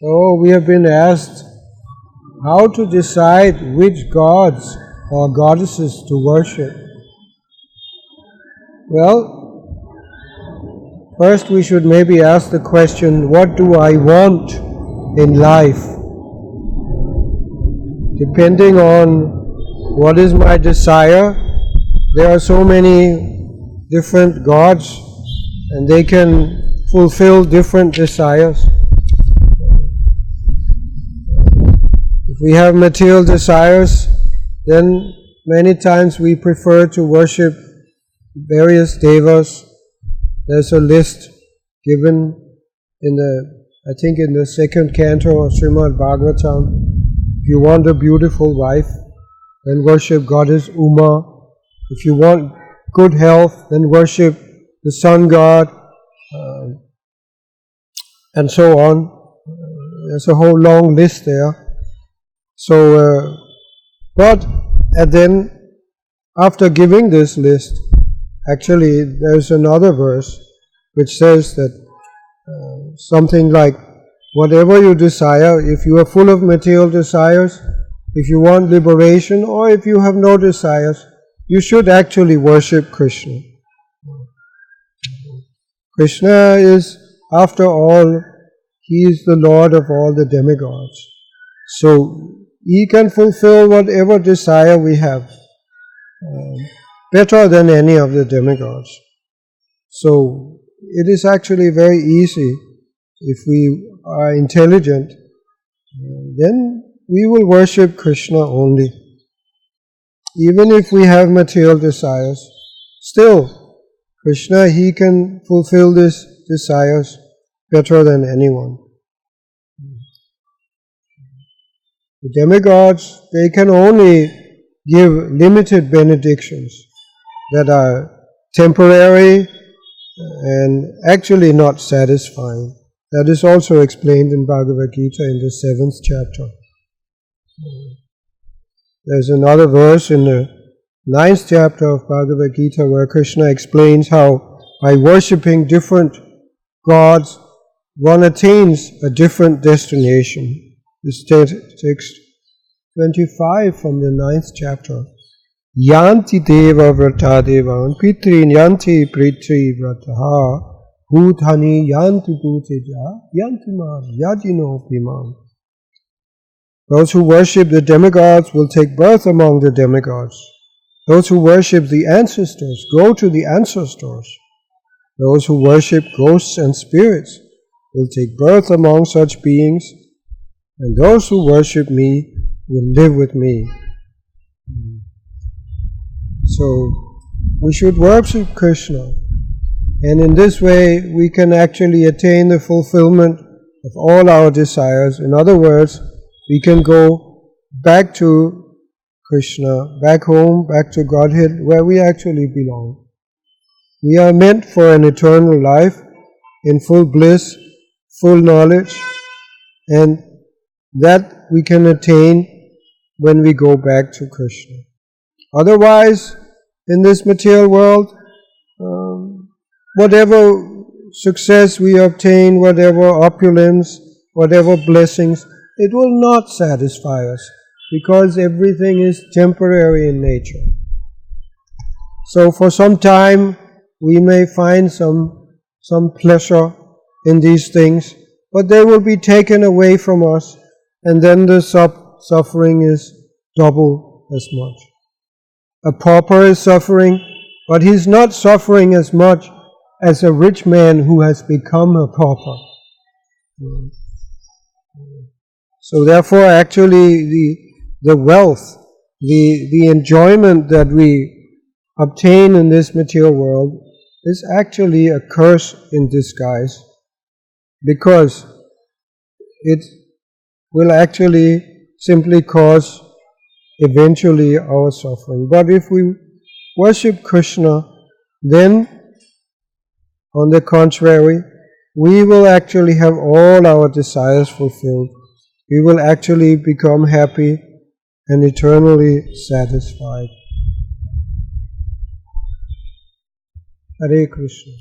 So we have been asked how to decide which gods or goddesses to worship. Well, first we should maybe ask the question, what do I want in life? Depending on what is my desire, there are so many different gods and they can fulfill different desires. If we have material desires, then many times we prefer to worship various devas. There's a list given in the second canto of Srimad Bhagavatam. If you want a beautiful wife, then worship Goddess Uma. If you want good health, then worship the sun god, and so on. There's a whole long list there. So, and then after giving this list, actually there's another verse which says that something like, whatever you desire, if you are full of material desires, if you want liberation, or if you have no desires, you should actually worship Krishna. Krishna is, after all, He is the Lord of all the demigods. So He can fulfill whatever desire we have, better than any of the demigods. So it is actually very easy. If we are intelligent, then we will worship Krishna only. Even if we have material desires, still Krishna, He can fulfill these desires better than anyone. The demigods, they can only give limited benedictions that are temporary and actually not satisfying. That is also explained in Bhagavad Gita in the 7th chapter. There's another verse in the 9th chapter of Bhagavad Gita where Krishna explains how by worshipping different gods, one attains a different destination. This text 25 from the 9th chapter. Yanti deva vrata devan pitrin yanti pritri vrataha bhutani yanti bhuteja yanti man yajino piman. Those who worship the demigods will take birth among the demigods. Those who worship the ancestors go to the ancestors. Those who worship ghosts and spirits will take birth among such beings. And those who worship me will live with me. So, we should worship Krishna. And in this way, we can actually attain the fulfillment of all our desires. In other words, we can go back to Krishna, back home, back to Godhead, where we actually belong. We are meant for an eternal life in full bliss, full knowledge, and that we can attain when we go back to Krishna. Otherwise, in this material world, whatever success we obtain, whatever opulence, whatever blessings, it will not satisfy us because everything is temporary in nature. So for some time, we may find some pleasure in these things, but they will be taken away from us, and then the suffering is double as much. A pauper is suffering, but he's not suffering as much as a rich man who has become a pauper. So therefore, actually, the wealth, the enjoyment that we obtain in this material world is actually a curse in disguise, because it will actually simply cause eventually our suffering. But if we worship Krishna, then on the contrary, we will actually have all our desires fulfilled. We will actually become happy and eternally satisfied. Hare Krishna.